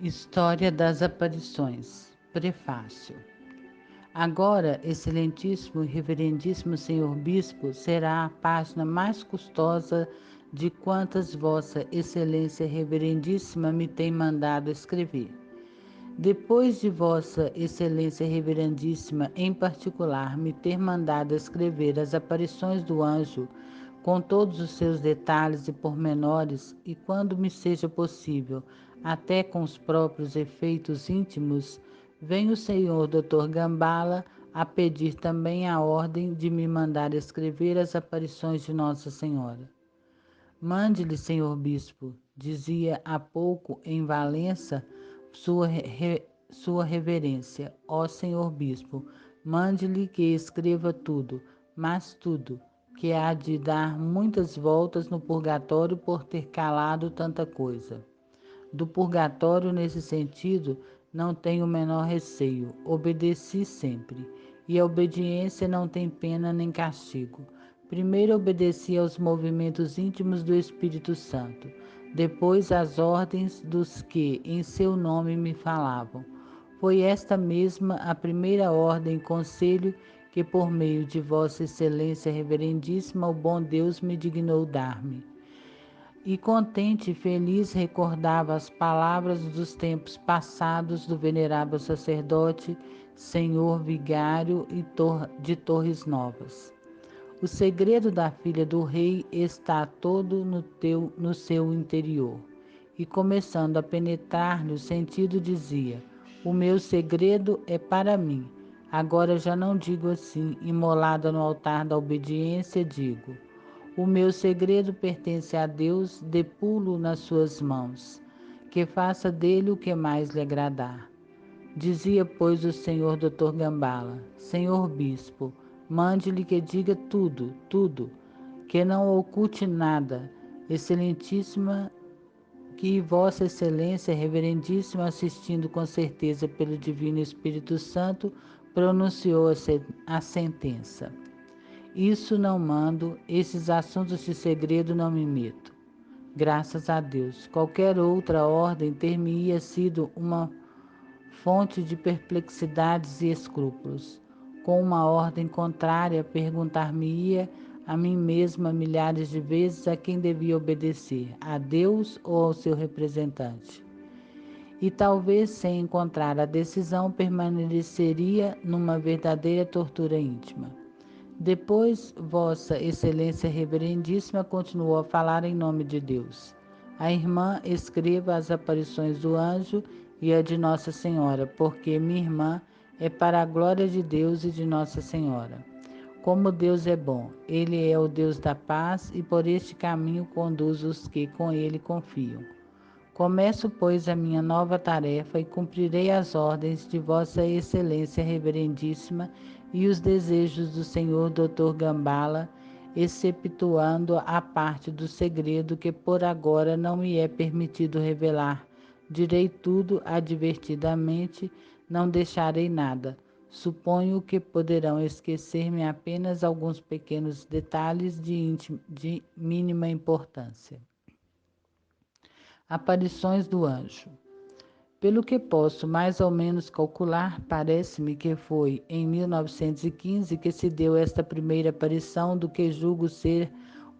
História das Aparições. Prefácio. Agora, excelentíssimo e reverendíssimo senhor bispo, será a página mais custosa de quantas vossa excelência reverendíssima me tem mandado escrever. Depois de vossa excelência reverendíssima, em particular, me ter mandado escrever as aparições do anjo, com todos os seus detalhes e pormenores, e quando me seja possível, até com os próprios efeitos íntimos, vem o senhor Dr. Gambala a pedir também a ordem de me mandar escrever as aparições de Nossa Senhora. Mande-lhe, senhor bispo, dizia há pouco em Valença sua reverência, ó senhor bispo, mande-lhe que escreva tudo, mas tudo, que há de dar muitas voltas no purgatório por ter calado tanta coisa. Do purgatório, nesse sentido, não tenho o menor receio, obedeci sempre, e a obediência não tem pena nem castigo. Primeiro obedeci aos movimentos íntimos do Espírito Santo, depois às ordens dos que, em seu nome, me falavam. Foi esta mesma a primeira ordem e conselho que, por meio de Vossa Excelência Reverendíssima, o bom Deus me dignou dar-me. E contente e feliz recordava as palavras dos tempos passados do venerável sacerdote, senhor vigário de Torres Novas. O segredo da filha do rei está todo no seu interior. E começando a penetrar-lhe o sentido, dizia: o meu segredo é para mim. Agora já não digo assim, imolada no altar da obediência, digo: o meu segredo pertence a Deus, depulo nas suas mãos, que faça dele o que mais lhe agradar. Dizia, pois, o senhor Dr. Gambala: senhor bispo, mande-lhe que diga tudo, tudo, que não oculte nada. Excelentíssima, que Vossa Excelência, Reverendíssima, assistindo com certeza pelo Divino Espírito Santo, pronunciou a sentença. Isso não mando, esses assuntos de segredo não me meto. Graças a Deus, qualquer outra ordem ter-me-ia sido uma fonte de perplexidades e escrúpulos. Com uma ordem contrária, perguntar-me-ia a mim mesma milhares de vezes a quem devia obedecer, a Deus ou ao seu representante. E talvez, sem encontrar a decisão, permaneceria numa verdadeira tortura íntima. Depois, Vossa Excelência Reverendíssima continuou a falar em nome de Deus. A irmã escreva as aparições do anjo e a de Nossa Senhora, porque minha irmã é para a glória de Deus e de Nossa Senhora. Como Deus é bom, Ele é o Deus da paz e por este caminho conduz os que com Ele confiam. Começo, pois, a minha nova tarefa e cumprirei as ordens de Vossa Excelência Reverendíssima e os desejos do senhor Dr. Gambala, exceptuando a parte do segredo que por agora não me é permitido revelar. Direi tudo advertidamente, não deixarei nada. Suponho que poderão esquecer-me apenas alguns pequenos detalhes de mínima importância. Aparições do anjo. Pelo que posso mais ou menos calcular, parece-me que foi em 1915 que se deu esta primeira aparição do que julgo ser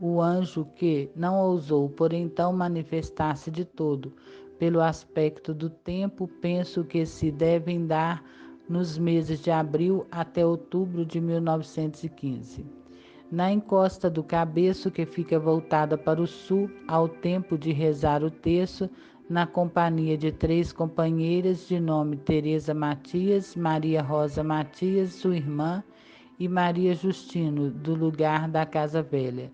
o anjo que não ousou por então manifestar-se de todo. Pelo aspecto do tempo, penso que se devem dar nos meses de abril até outubro de 1915. Na encosta do cabeço, que fica voltada para o sul, ao tempo de rezar o terço, na companhia de 3 companheiras de nome Teresa Matias, Maria Rosa Matias, sua irmã, e Maria Justino, do lugar da Casa Velha.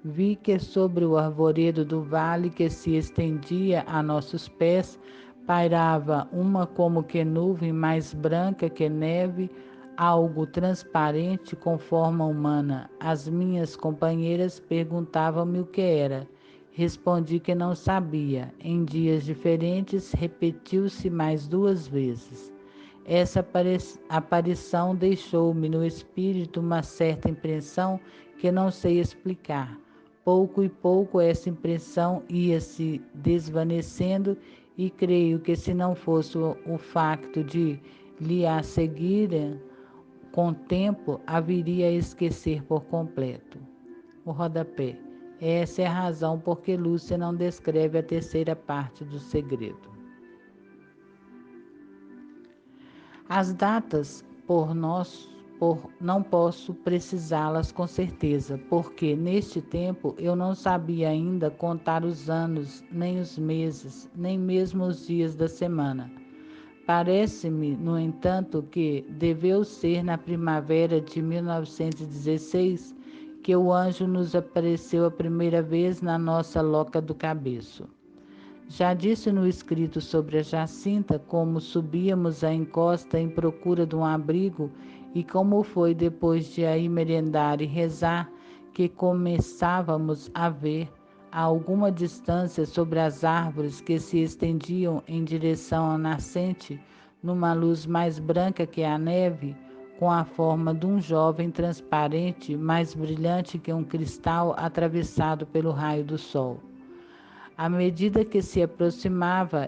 Vi que sobre o arvoredo do vale que se estendia a nossos pés, pairava uma como que nuvem mais branca que neve, algo transparente com forma humana. As minhas companheiras perguntavam-me o que era. Respondi que não sabia. Em dias diferentes, repetiu-se mais 2 vezes. Essa aparição deixou-me no espírito uma certa impressão que não sei explicar. Pouco e pouco essa impressão ia se desvanecendo e creio que se não fosse o facto de lhe a seguirem, com o tempo haveria a esquecer por completo. O rodapé. Essa é a razão por que Lúcia não descreve a terceira parte do segredo. As datas, não posso precisá-las com certeza, porque neste tempo eu não sabia ainda contar os anos, nem os meses, nem mesmo os dias da semana. Parece-me, no entanto, que deveu ser na primavera de 1916 que o anjo nos apareceu a primeira vez na nossa Loca do Cabeço. Já disse no escrito sobre a Jacinta como subíamos a encosta em procura de um abrigo e como foi depois de aí merendar e rezar que começávamos a ver a alguma distância sobre as árvores que se estendiam em direção à nascente, numa luz mais branca que a neve, com a forma de um jovem transparente, mais brilhante que um cristal atravessado pelo raio do sol. À medida que se aproximava,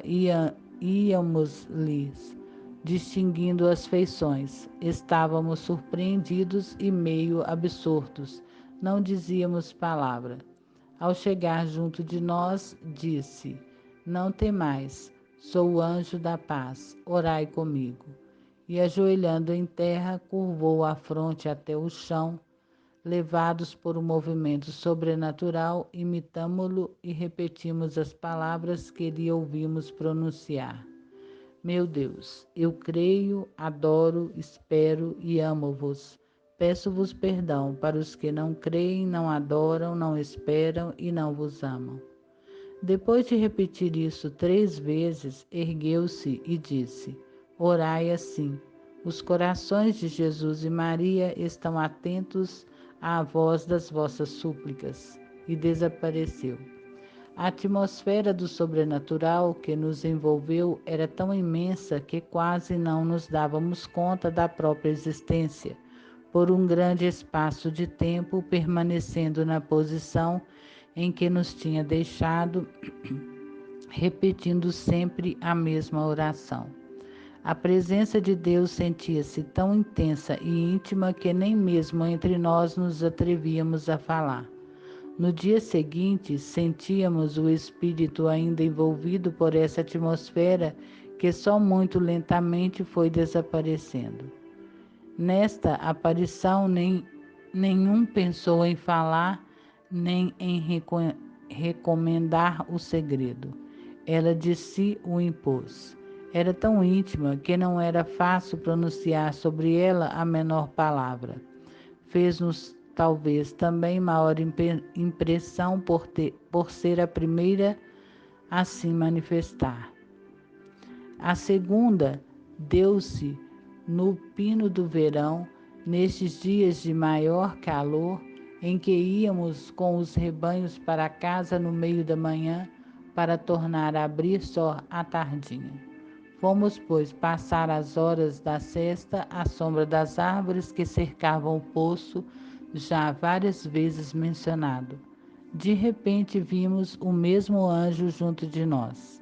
íamos-lhes distinguindo as feições. Estávamos surpreendidos e meio absortos. Não dizíamos palavra. Ao chegar junto de nós, disse: Não temais, sou o anjo da paz, orai comigo. E ajoelhando em terra, curvou a fronte até o chão. Levados por um movimento sobrenatural, imitamo-lo e repetimos as palavras que lhe ouvimos pronunciar. Meu Deus, eu creio, adoro, espero e amo-vos. Peço-vos perdão para os que não creem, não adoram, não esperam e não vos amam. Depois de repetir isso 3 vezes, ergueu-se e disse: Orai assim. Os corações de Jesus e Maria estão atentos à voz das vossas súplicas. E desapareceu. A atmosfera do sobrenatural que nos envolveu era tão imensa que quase não nos dávamos conta da própria existência, por um grande espaço de tempo permanecendo na posição em que nos tinha deixado, repetindo sempre a mesma oração. A presença de Deus sentia-se tão intensa e íntima que nem mesmo entre nós nos atrevíamos a falar. No dia seguinte, sentíamos o espírito ainda envolvido por essa atmosfera que só muito lentamente foi desaparecendo. Nesta aparição, nenhum pensou em falar nem em recomendar o segredo. Ela de si o impôs. Era tão íntima que não era fácil pronunciar sobre ela a menor palavra. Fez-nos talvez também maior impressão por ser a primeira a se manifestar. A segunda deu-se no pino do verão, nestes dias de maior calor, em que íamos com os rebanhos para casa no meio da manhã, para tornar a abrir só à tardinha. Fomos, pois, passar as horas da sesta à sombra das árvores que cercavam o poço, já várias vezes mencionado. De repente vimos o mesmo anjo junto de nós.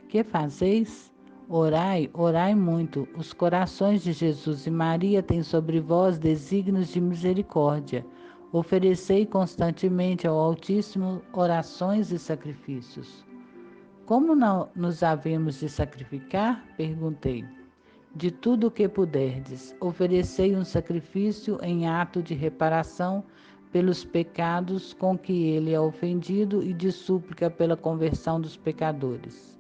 Que fazeis? Orai, orai muito. Os corações de Jesus e Maria têm sobre vós desígnios de misericórdia. Oferecei constantemente ao Altíssimo orações e sacrifícios. Como não nos havemos de sacrificar? Perguntei. De tudo o que puderdes, oferecei um sacrifício em ato de reparação pelos pecados com que ele é ofendido e de súplica pela conversão dos pecadores.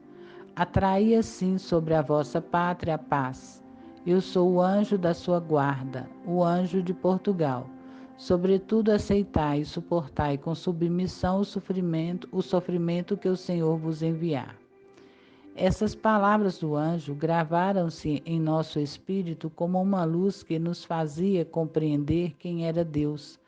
Atraí assim sobre a vossa pátria a paz. Eu sou o anjo da sua guarda, o anjo de Portugal. Sobretudo aceitai e suportai com submissão o sofrimento que o Senhor vos enviar. Essas palavras do anjo gravaram-se em nosso espírito como uma luz que nos fazia compreender quem era Deus,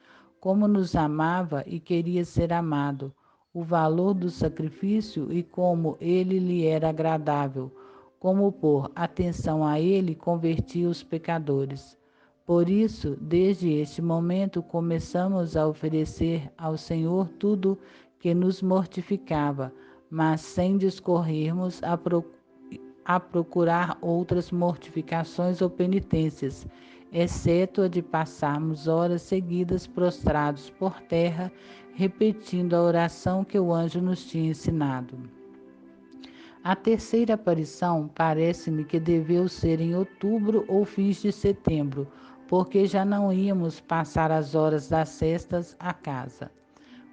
como nos amava e queria ser amado, o valor do sacrifício e como ele lhe era agradável, como por atenção a ele convertia os pecadores. Por isso, desde este momento, começamos a oferecer ao Senhor tudo que nos mortificava, mas sem discorrermos a procurar outras mortificações ou penitências, exceto a de passarmos horas seguidas prostrados por terra, repetindo a oração que o anjo nos tinha ensinado. A terceira aparição parece-me que deveu ser em outubro ou fins de setembro, porque já não íamos passar as horas das sestas à casa.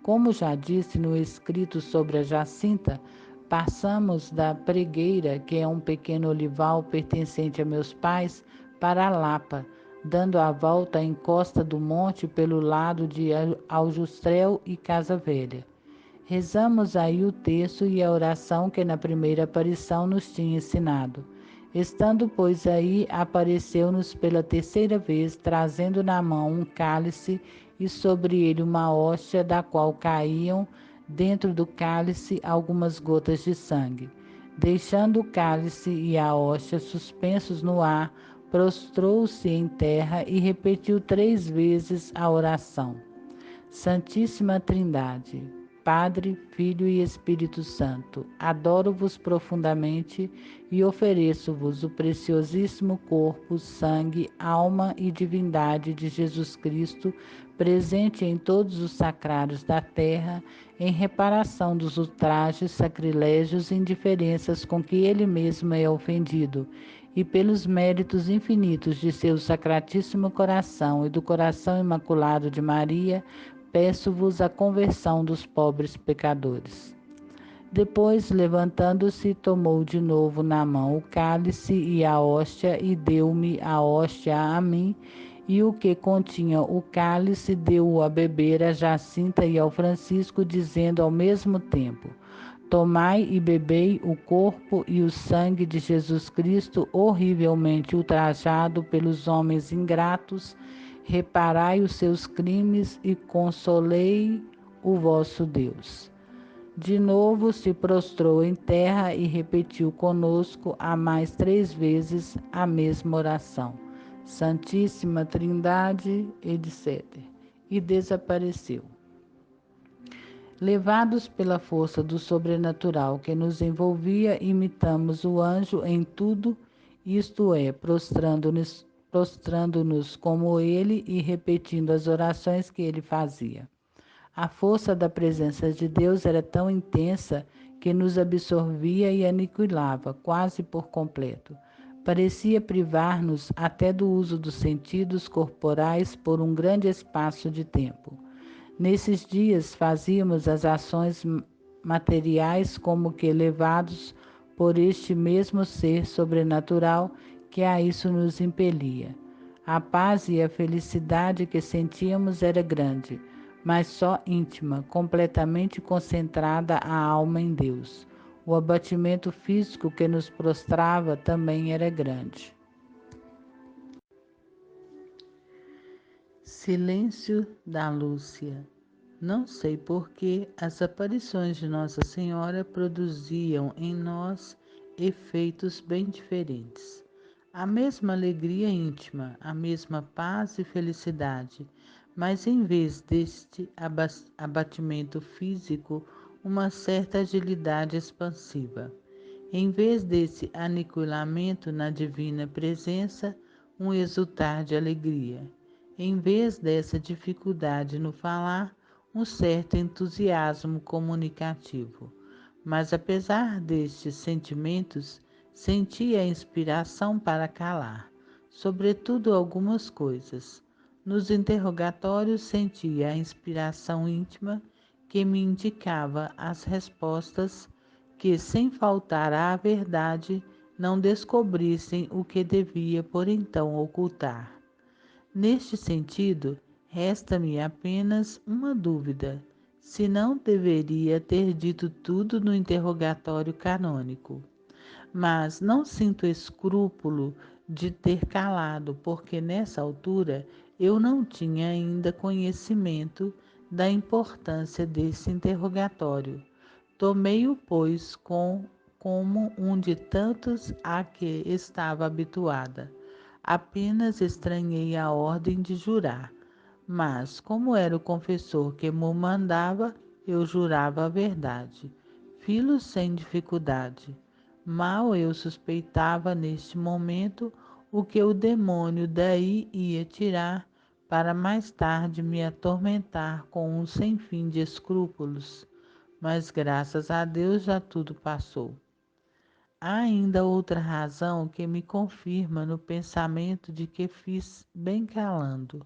Como já disse no escrito sobre a Jacinta, passamos da Pregueira, que é um pequeno olival pertencente a meus pais, para a Lapa, dando a volta à encosta do monte pelo lado de Aljustrel e Casa Velha. Rezamos aí o texto e a oração que na primeira aparição nos tinha ensinado. Estando, pois, aí, apareceu-nos pela terceira vez, trazendo na mão um cálice e sobre ele uma hóstia, da qual caíam dentro do cálice algumas gotas de sangue. Deixando o cálice e a hóstia suspensos no ar, prostrou-se em terra e repetiu 3 vezes a oração. Santíssima Trindade, Padre, Filho e Espírito Santo, adoro-vos profundamente e ofereço-vos o preciosíssimo corpo, sangue, alma e divindade de Jesus Cristo, presente em todos os sacrários da terra, em reparação dos ultrajes, sacrilégios e indiferenças com que ele mesmo é ofendido, e pelos méritos infinitos de seu sacratíssimo coração e do coração imaculado de Maria, peço-vos a conversão dos pobres pecadores. Depois, levantando-se, tomou de novo na mão o cálice e a hóstia, e deu-me a hóstia a mim, e o que continha o cálice deu-o a beber a Jacinta e ao Francisco, dizendo ao mesmo tempo: Tomai e bebei o corpo e o sangue de Jesus Cristo, horrivelmente ultrajado pelos homens ingratos. Reparai os seus crimes e consolei o vosso Deus. De novo se prostrou em terra e repetiu conosco a mais 3 vezes a mesma oração. Santíssima Trindade, etc. E desapareceu. Levados pela força do sobrenatural que nos envolvia, imitamos o anjo em tudo, isto é, prostrando-nos como ele e repetindo as orações que ele fazia. A força da presença de Deus era tão intensa que nos absorvia e aniquilava quase por completo. Parecia privar-nos até do uso dos sentidos corporais por um grande espaço de tempo. Nesses dias fazíamos as ações materiais como que levados por este mesmo ser sobrenatural que a isso nos impelia. A paz e a felicidade que sentíamos era grande, mas só íntima, completamente concentrada a alma em Deus. O abatimento físico que nos prostrava também era grande. Silêncio da Lúcia. Não sei por que as aparições de Nossa Senhora produziam em nós efeitos bem diferentes. A mesma alegria íntima, a mesma paz e felicidade, mas em vez deste abatimento físico, uma certa agilidade expansiva. Em vez desse aniquilamento na divina presença, um exultar de alegria. Em vez dessa dificuldade no falar, um certo entusiasmo comunicativo. Mas apesar destes sentimentos, sentia a inspiração para calar, sobretudo algumas coisas. Nos interrogatórios sentia a inspiração íntima que me indicava as respostas que, sem faltar à verdade, não descobrissem o que devia por então ocultar. Neste sentido, resta-me apenas uma dúvida, se não deveria ter dito tudo no interrogatório canônico. Mas não sinto escrúpulo de ter calado, porque nessa altura eu não tinha ainda conhecimento da importância desse interrogatório. Tomei-o, pois, como um de tantos a que estava habituada. Apenas estranhei a ordem de jurar, mas, como era o confessor que me mandava, eu jurava a verdade. Fi-lo sem dificuldade, Mal eu suspeitava neste momento o que o demônio daí ia tirar para mais tarde me atormentar com um sem fim de escrúpulos. Mas graças a Deus já tudo passou. Há ainda outra razão que me confirma no pensamento de que fiz bem calando.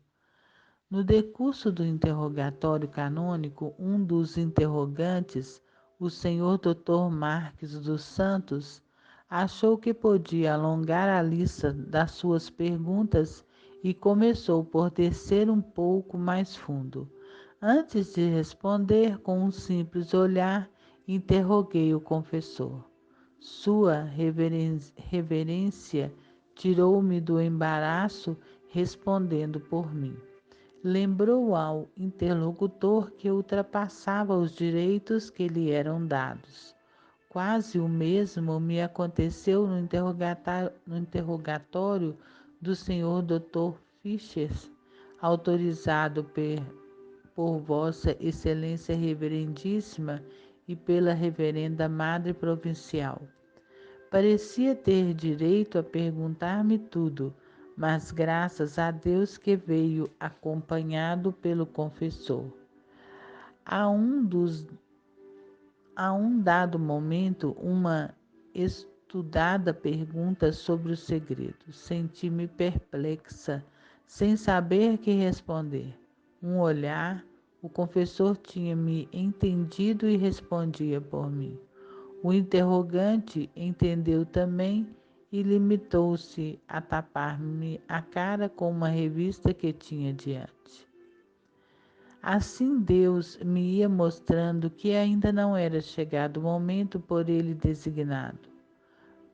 No decurso do interrogatório canônico, um dos interrogantes, o senhor Dr. Marques dos Santos, achou que podia alongar a lista das suas perguntas e começou por descer um pouco mais fundo. Antes de responder, com um simples olhar, interroguei o confessor. Sua reverência tirou-me do embaraço respondendo por mim. Lembrou ao interlocutor que ultrapassava os direitos que lhe eram dados. Quase o mesmo me aconteceu no interrogatório do Sr. Dr. Fischer, autorizado por Vossa Excelência Reverendíssima e pela Reverenda Madre Provincial. Parecia ter direito a perguntar-me tudo, mas graças a Deus que veio acompanhado pelo confessor. A um dado momento, uma estudada pergunta sobre o segredo. Senti-me perplexa, sem saber que responder. Um olhar, o confessor tinha me entendido e respondia por mim. O interrogante entendeu também e limitou-se a tapar-me a cara com uma revista que tinha diante. Assim Deus me ia mostrando que ainda não era chegado o momento por ele designado.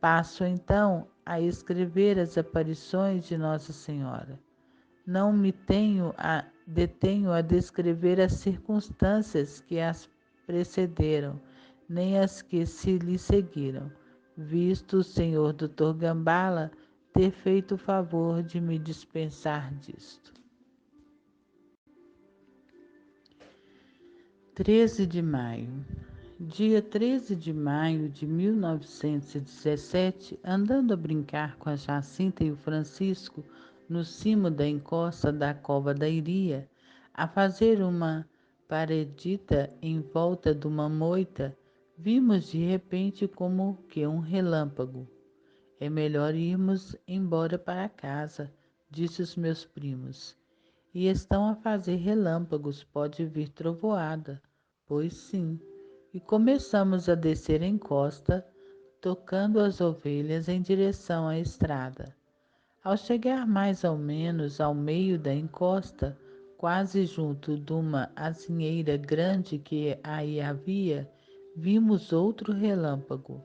Passo então a escrever as aparições de Nossa Senhora. Não me detenho a descrever as circunstâncias que as precederam, nem as que se lhe seguiram, visto o senhor Dr. Gambala ter feito o favor de me dispensar disto. 13 de maio. Dia 13 de maio de 1917, andando a brincar com a Jacinta e o Francisco no cimo da encosta da cova da Iria, a fazer uma paredita em volta de uma moita, vimos de repente como que um relâmpago. É melhor irmos embora para casa, disse os meus primos. E estão a fazer relâmpagos, pode vir trovoada. Pois sim. E começamos a descer a encosta, tocando as ovelhas em direção à estrada. Ao chegar mais ou menos ao meio da encosta, quase junto de uma azinheira grande que aí havia, vimos outro relâmpago.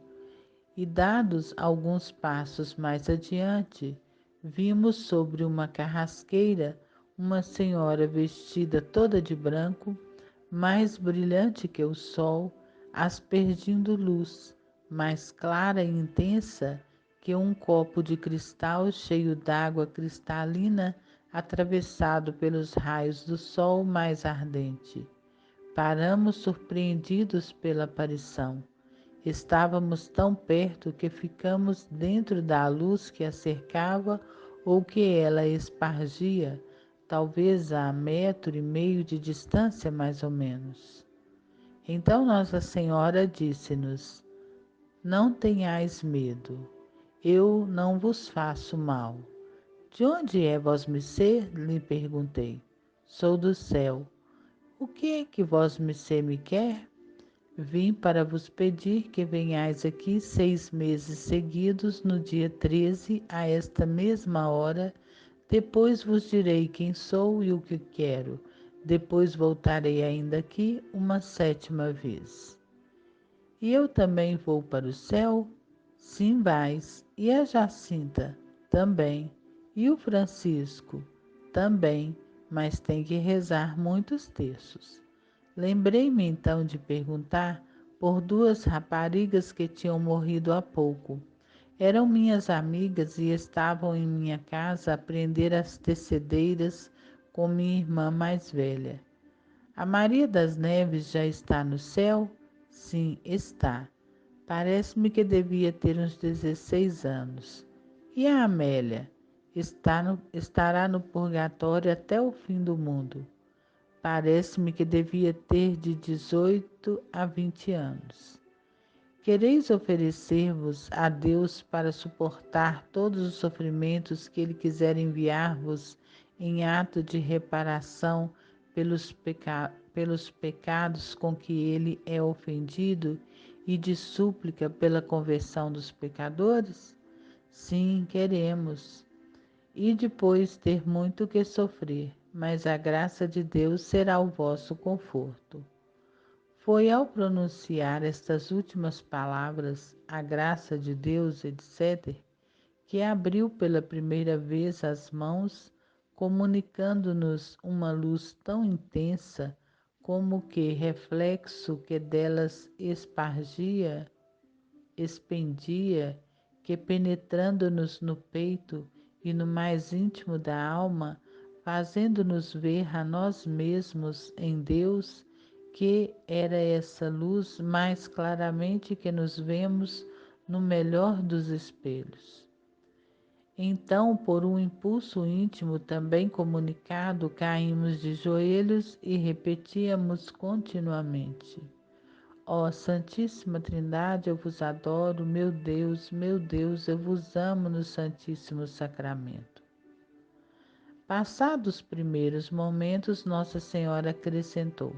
E dados alguns passos mais adiante, vimos sobre uma carrasqueira uma senhora vestida toda de branco, mais brilhante que o sol, aspergindo luz, mais clara e intensa que um copo de cristal cheio d'água cristalina atravessado pelos raios do sol mais ardente. Paramos surpreendidos pela aparição. Estávamos tão perto que ficamos dentro da luz que a cercava ou que ela espargia, talvez a 1,5 metros de distância mais ou menos. Então Nossa Senhora disse-nos: Não tenhais medo, eu não vos faço mal. De onde é vosmecê? Lhe perguntei. Sou do céu. O que é que vosmecê me quer? Vim para vos pedir que venhais aqui 6 meses seguidos, no dia 13, a esta mesma hora. Depois vos direi quem sou e o que quero. Depois voltarei ainda aqui uma 7ª vez. E eu também vou para o céu? Sim, vais. E a Jacinta? Também. E o Francisco? Também, mas tem que rezar muitos terços. Lembrei-me então de perguntar por 2 raparigas que tinham morrido há pouco. Eram minhas amigas e estavam em minha casa a aprender as tecedeiras com minha irmã mais velha. A Maria das Neves já está no céu? Sim, está. Parece-me que devia ter uns 16 anos. E a Amélia? Estará no purgatório até o fim do mundo. Parece-me que devia ter de 18 a 20 anos. Quereis oferecer-vos a Deus para suportar todos os sofrimentos que Ele quiser enviar-vos em ato de reparação pelos pecados com que Ele é ofendido e de súplica pela conversão dos pecadores? Sim, queremos. E depois ter muito que sofrer, mas a graça de Deus será o vosso conforto. Foi ao pronunciar estas últimas palavras, a graça de Deus, etc., que abriu pela primeira vez as mãos, comunicando-nos uma luz tão intensa como que reflexo que delas expendia, que penetrando-nos no peito e no mais íntimo da alma, fazendo-nos ver a nós mesmos em Deus, que era essa luz mais claramente que nos vemos no melhor dos espelhos. Então, por um impulso íntimo também comunicado, caímos de joelhos e repetíamos continuamente: Ó Santíssima Trindade, eu vos adoro, meu Deus, eu vos amo no Santíssimo Sacramento. Passados os primeiros momentos, Nossa Senhora acrescentou: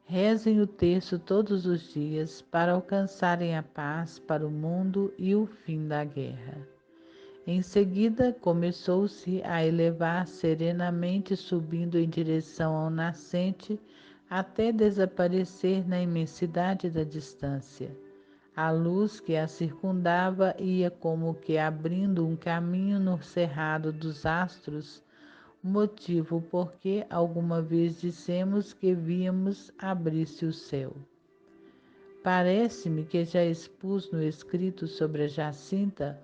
rezem o terço todos os dias para alcançarem a paz para o mundo e o fim da guerra. Em seguida, começou-se a elevar serenamente, subindo em direção ao nascente, até desaparecer na imensidade da distância. A luz que a circundava ia como que abrindo um caminho no cerrado dos astros, motivo porque alguma vez dissemos que víamos abrir-se o céu. Parece-me que já expus no escrito sobre a Jacinta,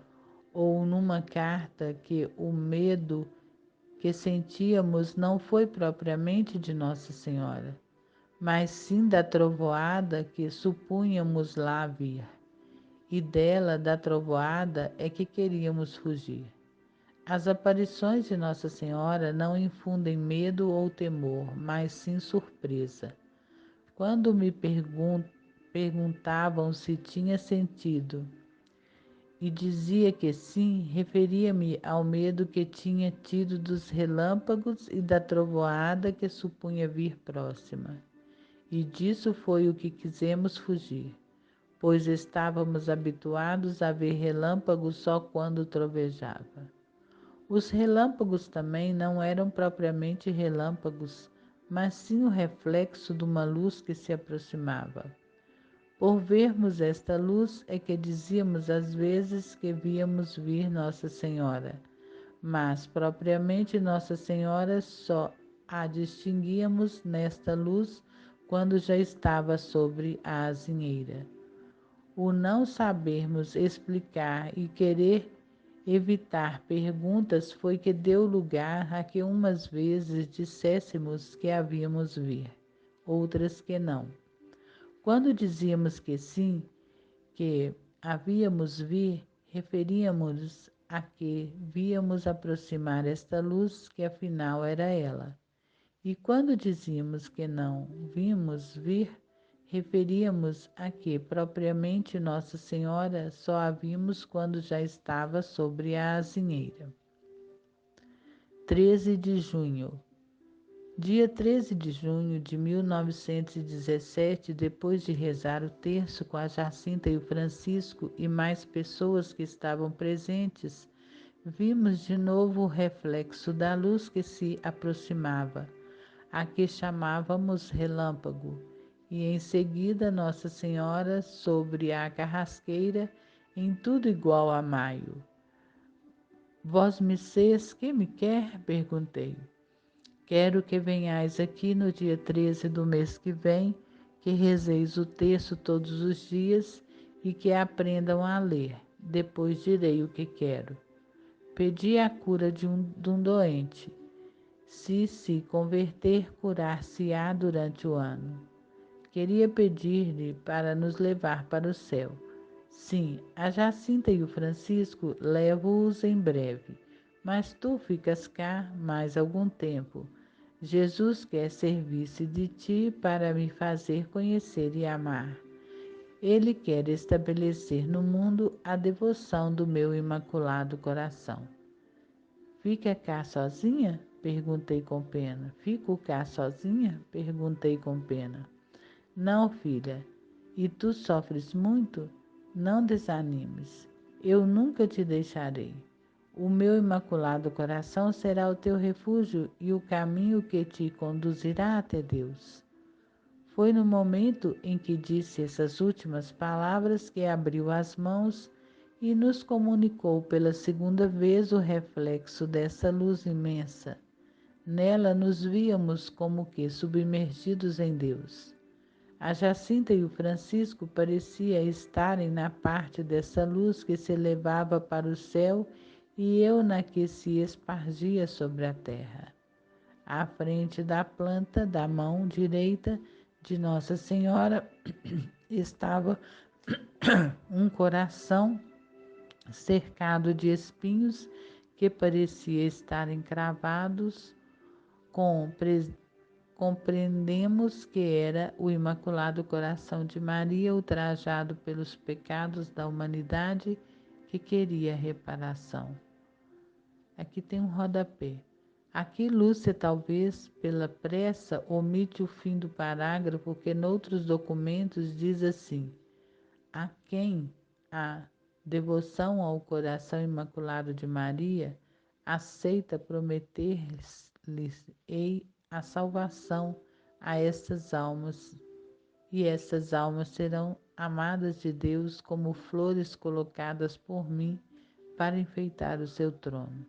ou numa carta, que o medo que sentíamos não foi propriamente de Nossa Senhora, mas sim da trovoada que supunhamos lá vir, e dela, da trovoada, é que queríamos fugir. As aparições de Nossa Senhora não infundem medo ou temor, mas sim surpresa. Quando me perguntavam se tinha sentido e dizia que sim, referia-me ao medo que tinha tido dos relâmpagos e da trovoada que supunha vir próxima. E disso foi o que quisemos fugir, pois estávamos habituados a ver relâmpagos só quando trovejava. Os relâmpagos também não eram propriamente relâmpagos, mas sim o reflexo de uma luz que se aproximava. Por vermos esta luz é que dizíamos às vezes que víamos vir Nossa Senhora, mas propriamente Nossa Senhora só a distinguíamos nesta luz quando já estava sobre a azinheira. O não sabermos explicar e querer evitar perguntas foi que deu lugar a que umas vezes disséssemos que a víamos vir, outras que não. Quando dizíamos que sim, que havíamos vir, referíamos-nos a que víamos aproximar esta luz, que afinal era ela. E quando dizíamos que não vimos vir, referíamos a que propriamente Nossa Senhora só a vimos quando já estava sobre a azinheira. 13 de junho. Dia 13 de junho de 1917, depois de rezar o terço com a Jacinta e o Francisco e mais pessoas que estavam presentes, vimos de novo o reflexo da luz que se aproximava, a que chamávamos relâmpago, e em seguida Nossa Senhora sobre a carrasqueira, em tudo igual a maio. Vós me sês que me quer? Perguntei. Quero que venhais aqui no dia 13 do mês que vem, que rezeis o terço todos os dias e que aprendam a ler. Depois direi o que quero. Pedi a cura de um doente. Se converter, curar-se-á durante o ano. Queria pedir-lhe para nos levar para o céu. Sim, a Jacinta e o Francisco levo-os em breve, mas tu ficas cá mais algum tempo. Jesus quer servir-se de ti para me fazer conhecer e amar. Ele quer estabelecer no mundo a devoção do meu imaculado coração. Fica cá sozinha? Perguntei com pena. Fico cá sozinha? Perguntei com pena. Não, filha. E tu sofres muito? Não desanimes. Eu nunca te deixarei. O meu imaculado coração será o teu refúgio e o caminho que te conduzirá até Deus. Foi no momento em que disse essas últimas palavras que abriu as mãos e nos comunicou pela segunda vez o reflexo dessa luz imensa. Nela nos víamos como que submergidos em Deus. A Jacinta e o Francisco pareciam estarem na parte dessa luz que se elevava para o céu e eu na que se espargia sobre a terra. À frente da planta da mão direita de Nossa Senhora estava um coração cercado de espinhos que parecia estar encravados. Compreendemos que era o Imaculado Coração de Maria, ultrajado pelos pecados da humanidade, que queria reparação. Aqui tem um rodapé. Aqui Lúcia, talvez pela pressa, omite o fim do parágrafo, porque noutros documentos diz assim: a quem a devoção ao coração imaculado de Maria aceita prometer-lhes a salvação a estas almas, e estas almas serão amadas de Deus como flores colocadas por mim para enfeitar o seu trono.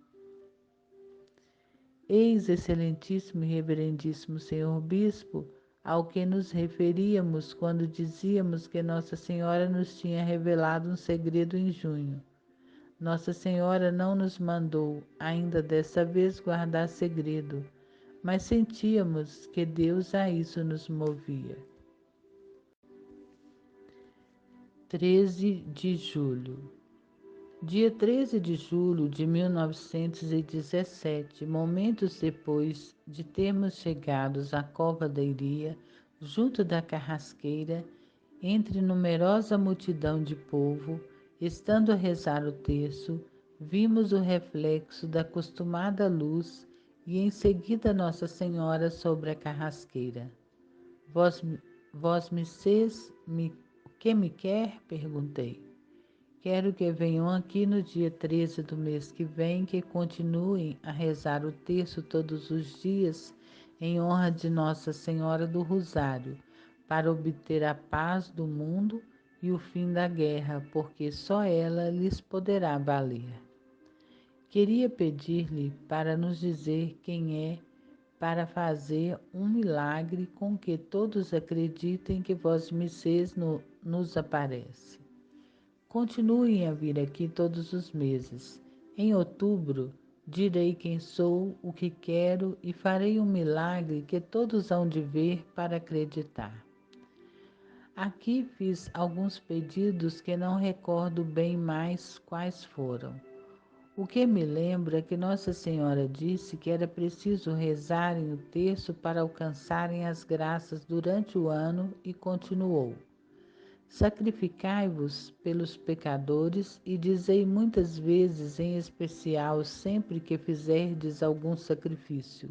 Eis, excelentíssimo e reverendíssimo senhor bispo, ao que nos referíamos quando dizíamos que Nossa Senhora nos tinha revelado um segredo em junho. Nossa Senhora não nos mandou ainda dessa vez guardar segredo, mas sentíamos que Deus a isso nos movia. 13 de julho. Dia 13 de julho de 1917, momentos depois de termos chegado à cova da Iria, junto da carrasqueira, entre numerosa multidão de povo, estando a rezar o terço, vimos o reflexo da acostumada luz e em seguida Nossa Senhora sobre a carrasqueira. Vós me o que me quer? Perguntei. Quero que venham aqui no dia 13 do mês que vem, que continuem a rezar o terço todos os dias em honra de Nossa Senhora do Rosário, para obter a paz do mundo e o fim da guerra, porque só ela lhes poderá valer. Queria pedir-lhe para nos dizer quem é, para fazer um milagre com que todos acreditem que vós Messias nos aparece. Continuem a vir aqui todos os meses. Em outubro, direi quem sou, o que quero e farei um milagre que todos hão de ver para acreditar. Aqui fiz alguns pedidos que não recordo bem mais quais foram. O que me lembro é que Nossa Senhora disse que era preciso rezarem o terço para alcançarem as graças durante o ano e continuou: sacrificai-vos pelos pecadores e dizei muitas vezes, em especial sempre que fizerdes algum sacrifício: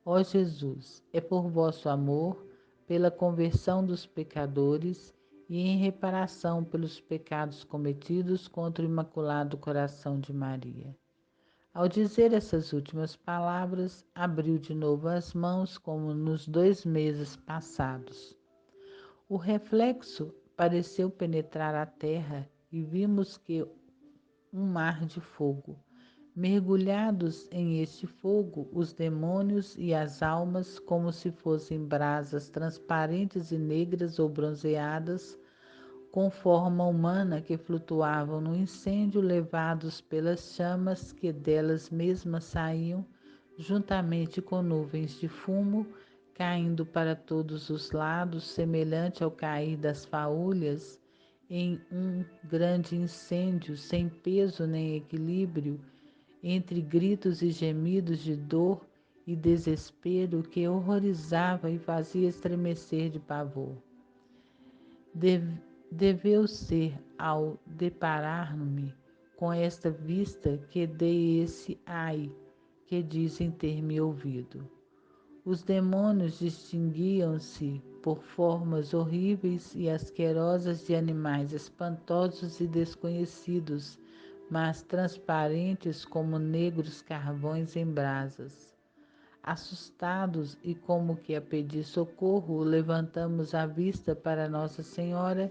ó Jesus, é por vosso amor, pela conversão dos pecadores e em reparação pelos pecados cometidos contra o Imaculado Coração de Maria. Ao dizer essas últimas palavras, abriu de novo as mãos como nos 2 meses passados. O reflexo pareceu penetrar a terra e vimos que um mar de fogo. Mergulhados em este fogo, os demônios e as almas, como se fossem brasas transparentes e negras ou bronzeadas, com forma humana que flutuavam no incêndio, levados pelas chamas que delas mesmas saíam, juntamente com nuvens de fumo, caindo para todos os lados, semelhante ao cair das faúlhas, em um grande incêndio sem peso nem equilíbrio, entre gritos e gemidos de dor e desespero que horrorizava e fazia estremecer de pavor. Deveu ser ao deparar-me com esta vista que dei esse ai que dizem ter me ouvido. Os demônios distinguiam-se por formas horríveis e asquerosas de animais espantosos e desconhecidos, mas transparentes como negros carvões em brasas. Assustados e como que a pedir socorro, levantamos a vista para Nossa Senhora,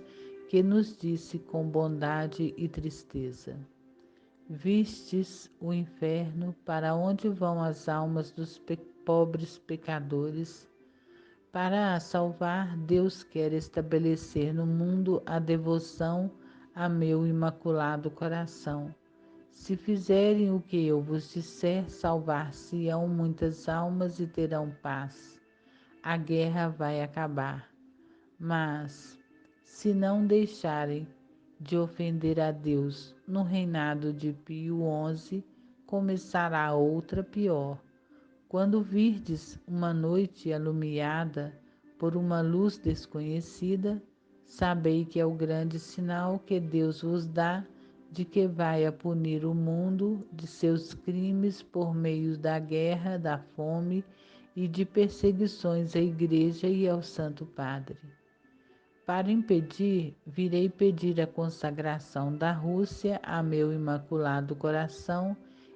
que nos disse com bondade e tristeza: Vistes o inferno, para onde vão as almas dos pobres pecadores? Para a salvar, Deus quer estabelecer no mundo a devoção a meu imaculado coração. Se fizerem o que eu vos disser, salvar-se-ão muitas almas e terão paz. A guerra vai acabar. Mas, se não deixarem de ofender a Deus no reinado de Pio XI, começará outra pior. Quando virdes uma noite alumiada por uma luz desconhecida, sabei que é o grande sinal que Deus vos dá de que vai a punir o mundo de seus crimes por meio da guerra, da fome e de perseguições à Igreja e ao Santo Padre. Para impedir, virei pedir a consagração da Rússia a meu imaculado coração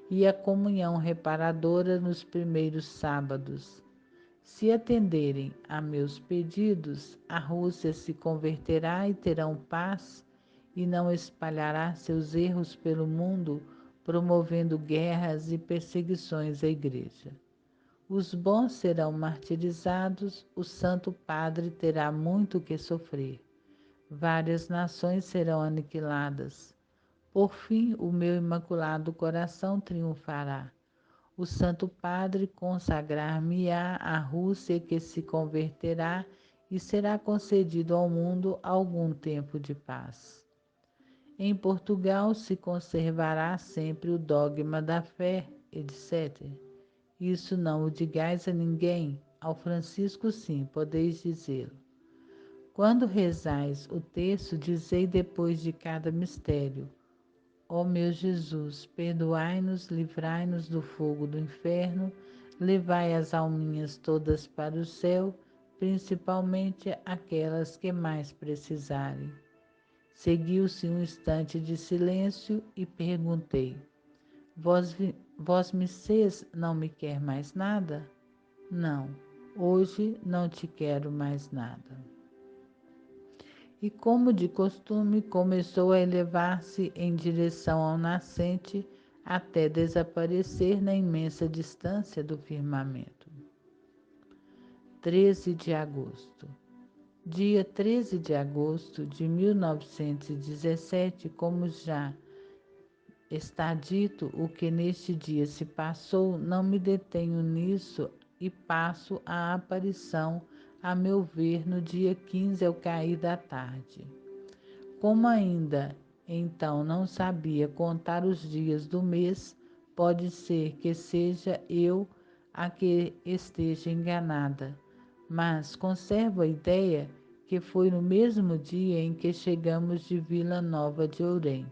e a comunhão reparadora nos primeiros sábados. Se atenderem a meus pedidos, a Rússia se converterá e terão paz e não espalhará seus erros pelo mundo, promovendo guerras e perseguições à Igreja. Os bons serão martirizados, o Santo Padre terá muito que sofrer. Várias nações serão aniquiladas. Por fim, o meu imaculado coração triunfará. O Santo Padre consagrar-me-á à Rússia que se converterá e será concedido ao mundo algum tempo de paz. Em Portugal se conservará sempre o dogma da fé, etc. Isso não o digais a ninguém, ao Francisco sim, podeis dizê-lo. Quando rezais o terço, dizei depois de cada mistério: Ó meu Jesus, perdoai-nos, livrai-nos do fogo do inferno, levai as alminhas todas para o céu, principalmente aquelas que mais precisarem. Seguiu-se um instante de silêncio e perguntei: Vós Messias não me quer mais nada? Não, hoje não te quero mais nada. E como de costume, começou a elevar-se em direção ao nascente, até desaparecer na imensa distância do firmamento. 13 de agosto. Dia 13 de agosto de 1917, como já está dito, o que neste dia se passou, não me detenho nisso e passo à aparição, a meu ver, no dia 15 ao cair da tarde. Como ainda então não sabia contar os dias do mês, pode ser que seja eu a que esteja enganada, mas conservo a ideia que foi no mesmo dia em que chegamos de Vila Nova de Ourém.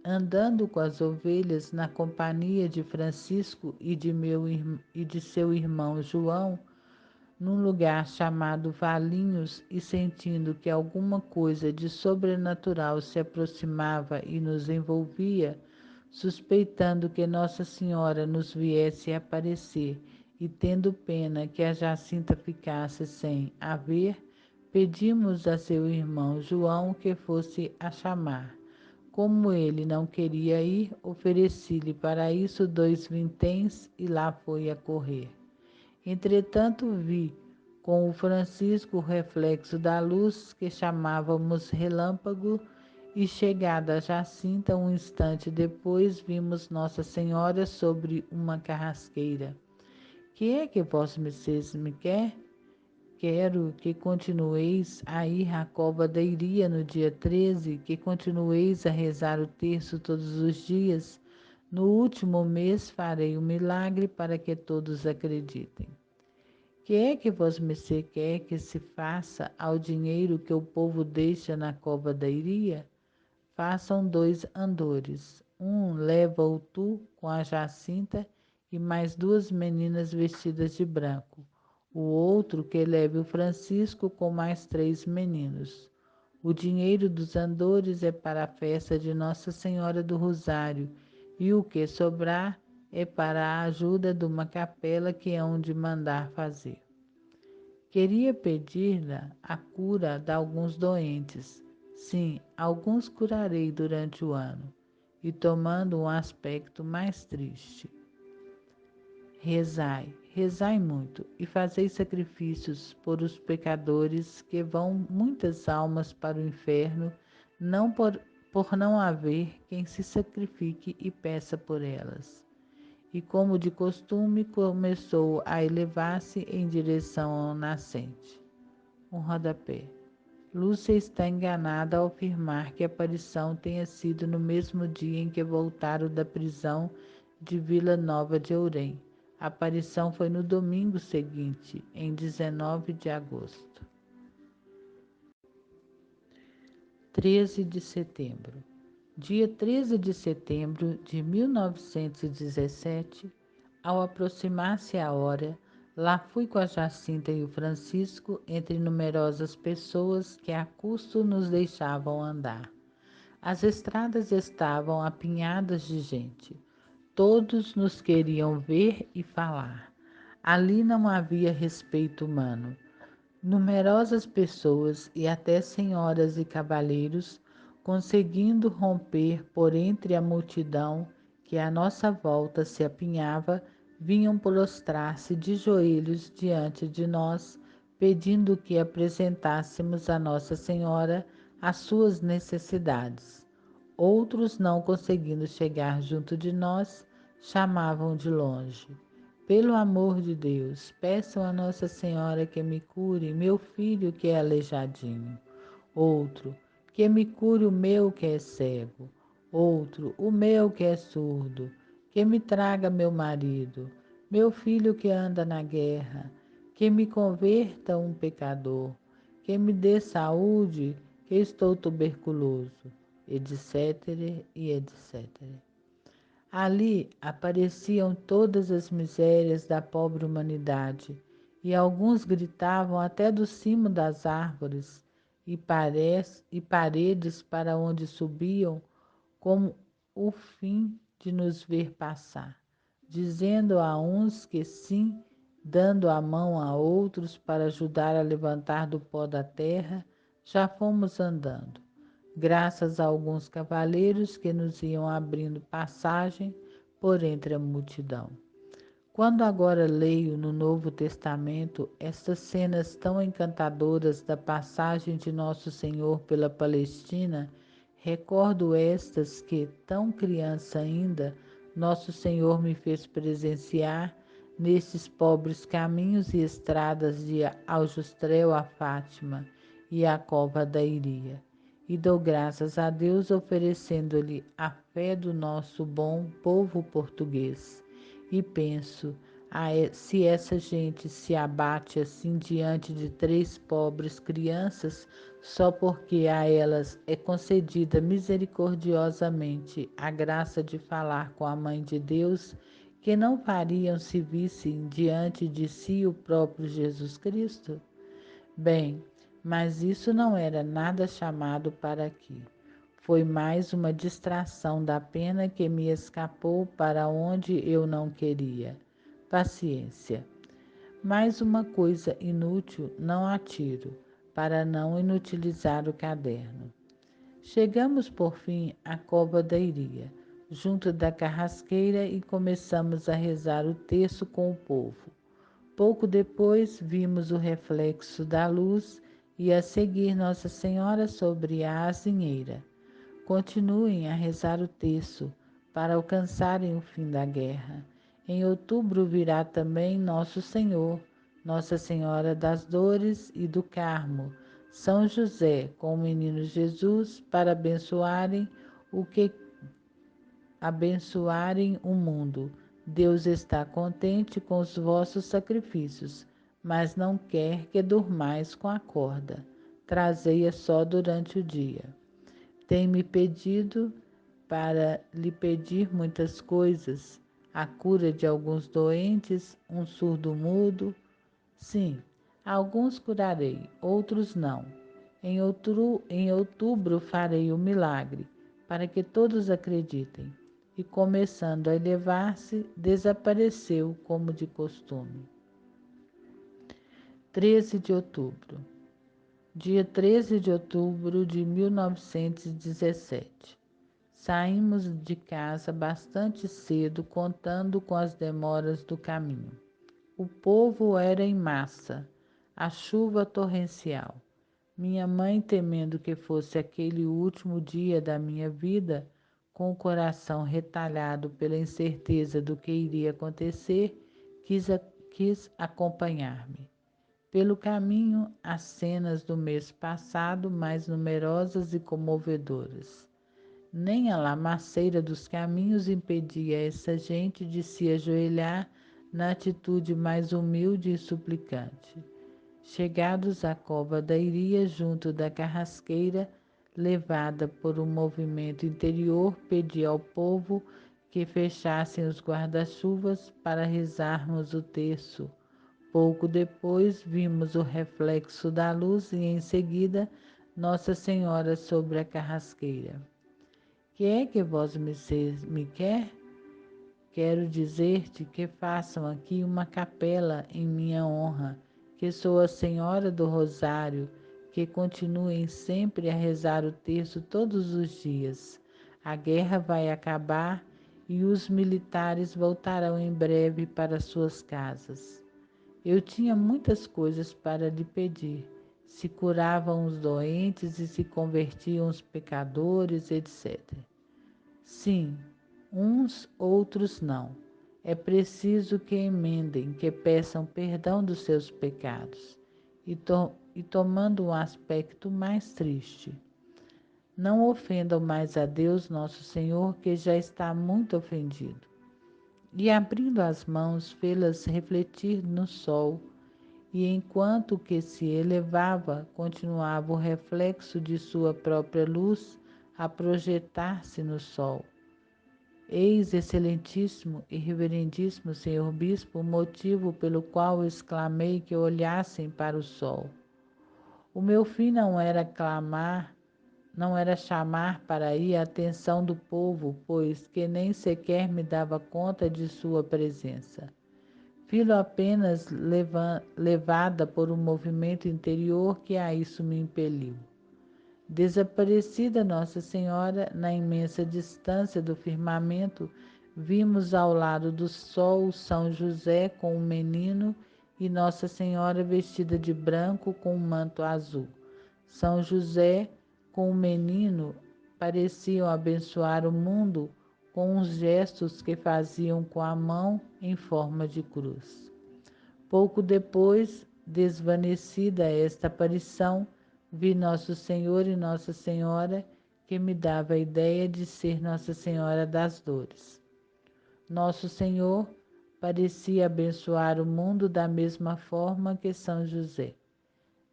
Andando com as ovelhas na companhia de Francisco e de seu irmão João, num lugar chamado Valinhos, e sentindo que alguma coisa de sobrenatural se aproximava e nos envolvia, suspeitando que Nossa Senhora nos viesse a aparecer e tendo pena que a Jacinta ficasse sem a ver, pedimos a seu irmão João que fosse a chamar. Como ele não queria ir, ofereci-lhe para isso 2 vinténs e lá foi a correr. Entretanto, vi com o Francisco o reflexo da luz que chamávamos relâmpago e, chegada a Jacinta, um instante depois, vimos Nossa Senhora sobre uma carrasqueira. Que é que vós Mercês me quer? quero que continueis a ir à cova da Iria no dia 13, que continueis a rezar o terço todos os dias. No último mês farei um milagre para que todos acreditem. Que é que vosmecê quer que se faça ao dinheiro que o povo deixa na cova da Iria? Façam 2 andores. Um leva-o tu com a Jacinta e mais 2 meninas vestidas de branco. O outro que leve o Francisco com mais 3 meninos. O dinheiro dos andores é para a festa de Nossa Senhora do Rosário, e o que sobrar é para a ajuda de uma capela que hão de mandar fazer. Queria pedir-lhe a cura de alguns doentes. Sim, alguns curarei durante o ano, e tomando um aspecto mais triste. Rezai, rezai muito, e fazei sacrifícios por os pecadores, que vão muitas almas para o inferno, não por não haver quem se sacrifique e peça por elas. E como de costume, começou a elevar-se em direção ao nascente. Um rodapé. Lúcia está enganada ao afirmar que a aparição tenha sido no mesmo dia em que voltaram da prisão de Vila Nova de Ourém. A aparição foi no domingo seguinte, em 19 de agosto. 13 de setembro. Dia 13 de setembro de 1917, ao aproximar-se a hora, lá fui com a Jacinta e o Francisco, entre numerosas pessoas que a custo nos deixavam andar. As estradas estavam apinhadas de gente. Todos nos queriam ver e falar. Ali não havia respeito humano. Numerosas pessoas e até senhoras e cavalheiros, conseguindo romper por entre a multidão que à nossa volta se apinhava, vinham prostrar-se de joelhos diante de nós, pedindo que apresentássemos a Nossa Senhora as suas necessidades. Outros, não conseguindo chegar junto de nós, chamavam de longe. Pelo amor de Deus, peçam a Nossa Senhora que me cure meu filho que é aleijadinho. Outro, que me cure o meu que é cego. Outro, o meu que é surdo. Que me traga meu marido, meu filho que anda na guerra. Que me converta um pecador. Que me dê saúde, que estou tuberculoso, etc. e etc. Ali apareciam todas as misérias da pobre humanidade, e alguns gritavam até do cimo das árvores e paredes para onde subiam, como o fim de nos ver passar, dizendo a uns que sim, dando a mão a outros para ajudar a levantar do pó da terra. Já fomos andando, graças a alguns cavaleiros que nos iam abrindo passagem por entre a multidão. Quando agora leio no Novo Testamento estas cenas tão encantadoras da passagem de Nosso Senhor pela Palestina, recordo estas que, tão criança ainda, Nosso Senhor me fez presenciar nestes pobres caminhos e estradas de Aljustrel a Fátima e a Cova da Iria. E dou graças a Deus oferecendo-lhe a fé do nosso bom povo português. E penso, se essa gente se abate assim diante de 3 pobres crianças, só porque a elas é concedida misericordiosamente a graça de falar com a Mãe de Deus, que não fariam se vissem diante de si o próprio Jesus Cristo? Bem, mas isso não era nada chamado para aqui. Foi mais uma distração da pena que me escapou para onde eu não queria. Paciência. Mais uma coisa inútil não atiro, para não inutilizar o caderno. Chegamos por fim à cova da Iria, junto da carrasqueira, e começamos a rezar o terço com o povo. Pouco depois vimos o reflexo da luz e a seguir Nossa Senhora sobre a azinheira. Continuem a rezar o terço para alcançarem o fim da guerra. Em outubro virá também Nosso Senhor, Nossa Senhora das Dores e do Carmo, São José com o Menino Jesus, para abençoarem o mundo. Deus está contente com os vossos sacrifícios, mas não quer que durmais com a corda. Trazei-a só durante o dia. Tem-me pedido para lhe pedir muitas coisas, a cura de alguns doentes, um surdo-mudo. Sim, alguns curarei, outros não. Em outubro farei o milagre, para que todos acreditem. E começando a elevar-se, desapareceu como de costume. 13 de outubro. Dia 13 de outubro de 1917. Saímos de casa bastante cedo, contando com as demoras do caminho. O povo era em massa, a chuva torrencial. Minha mãe, temendo que fosse aquele o último dia da minha vida, com o coração retalhado pela incerteza do que iria acontecer, quis acompanhar-me. Pelo caminho, as cenas do mês passado, mais numerosas e comovedoras. Nem a lamaceira dos caminhos impedia essa gente de se ajoelhar na atitude mais humilde e suplicante. Chegados à cova da Iria, junto da carrasqueira, levada por um movimento interior, pedi ao povo que fechassem os guarda-chuvas para rezarmos o terço. Pouco depois, vimos o reflexo da luz e, em seguida, Nossa Senhora sobre a carrasqueira. Que é que vós me quer? Quero dizer-te que façam aqui uma capela em minha honra, que sou a Senhora do Rosário, que continuem sempre a rezar o terço todos os dias. A guerra vai acabar e os militares voltarão em breve para suas casas. Eu tinha muitas coisas para lhe pedir. Se curavam os doentes e se convertiam os pecadores, etc. Sim, uns, outros não. É preciso que emendem, que peçam perdão dos seus pecados. E tomando um aspecto mais triste, não ofendam mais a Deus nosso Senhor, que já está muito ofendido. E abrindo as mãos, fê-las refletir no sol, e enquanto que se elevava, continuava o reflexo de sua própria luz a projetar-se no sol. Eis, excelentíssimo e reverendíssimo senhor bispo, o motivo pelo qual exclamei que olhassem para o sol. O meu fim não era chamar para aí a atenção do povo, pois que nem sequer me dava conta de sua presença. Filo apenas levada por um movimento interior que a isso me impeliu. Desaparecida Nossa Senhora, na imensa distância do firmamento, vimos ao lado do sol São José com o menino e Nossa Senhora vestida de branco com um manto azul. São José com o menino pareciam abençoar o mundo com os gestos que faziam com a mão em forma de cruz. Pouco depois, desvanecida esta aparição, vi Nosso Senhor e Nossa Senhora, que me dava a ideia de ser Nossa Senhora das Dores. Nosso Senhor parecia abençoar o mundo da mesma forma que São José.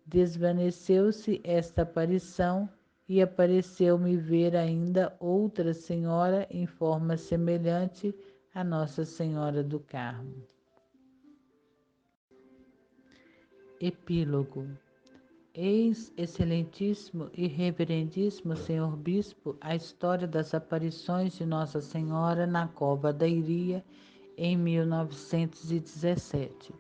Desvaneceu-se esta aparição e apareceu-me ver ainda outra senhora em forma semelhante a Nossa Senhora do Carmo. Epílogo. Eis, excelentíssimo e reverendíssimo senhor bispo, a história das aparições de Nossa Senhora na Cova da Iria em 1917.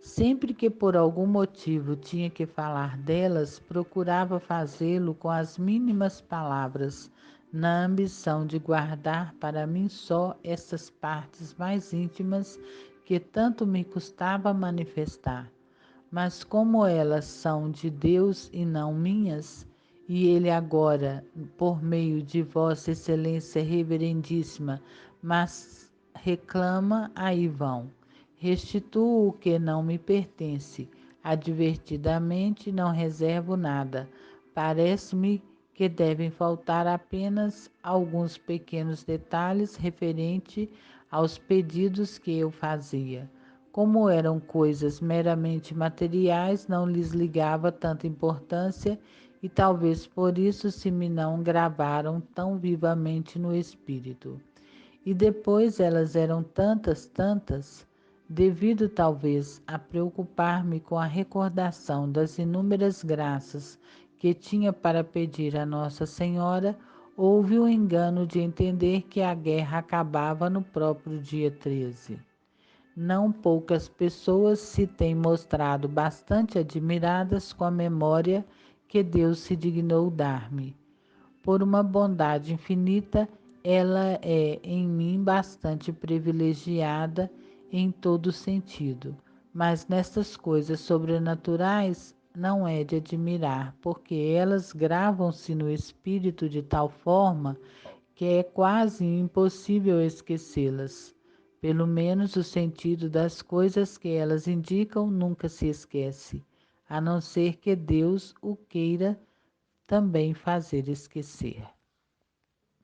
Sempre que por algum motivo tinha que falar delas, procurava fazê-lo com as mínimas palavras, na ambição de guardar para mim só essas partes mais íntimas que tanto me custava manifestar. Mas como elas são de Deus e não minhas, e Ele agora, por meio de Vossa Excelência Reverendíssima, mas reclama, aí vão. Restituo o que não me pertence. Advertidamente não reservo nada. Parece-me que devem faltar apenas alguns pequenos detalhes referente aos pedidos que eu fazia. Como eram coisas meramente materiais, não lhes ligava tanta importância e talvez por isso se me não gravaram tão vivamente no espírito. E depois elas eram tantas, devido talvez a preocupar-me com a recordação das inúmeras graças que tinha para pedir a Nossa Senhora, houve o engano de entender que a guerra acabava no próprio dia 13. Não poucas pessoas se têm mostrado bastante admiradas com a memória que Deus se dignou dar-me. Por uma bondade infinita, ela é em mim bastante privilegiada em todo sentido, mas nestas coisas sobrenaturais não é de admirar, porque elas gravam-se no espírito de tal forma que é quase impossível esquecê-las. Pelo menos o sentido das coisas que elas indicam nunca se esquece, a não ser que Deus o queira também fazer esquecer.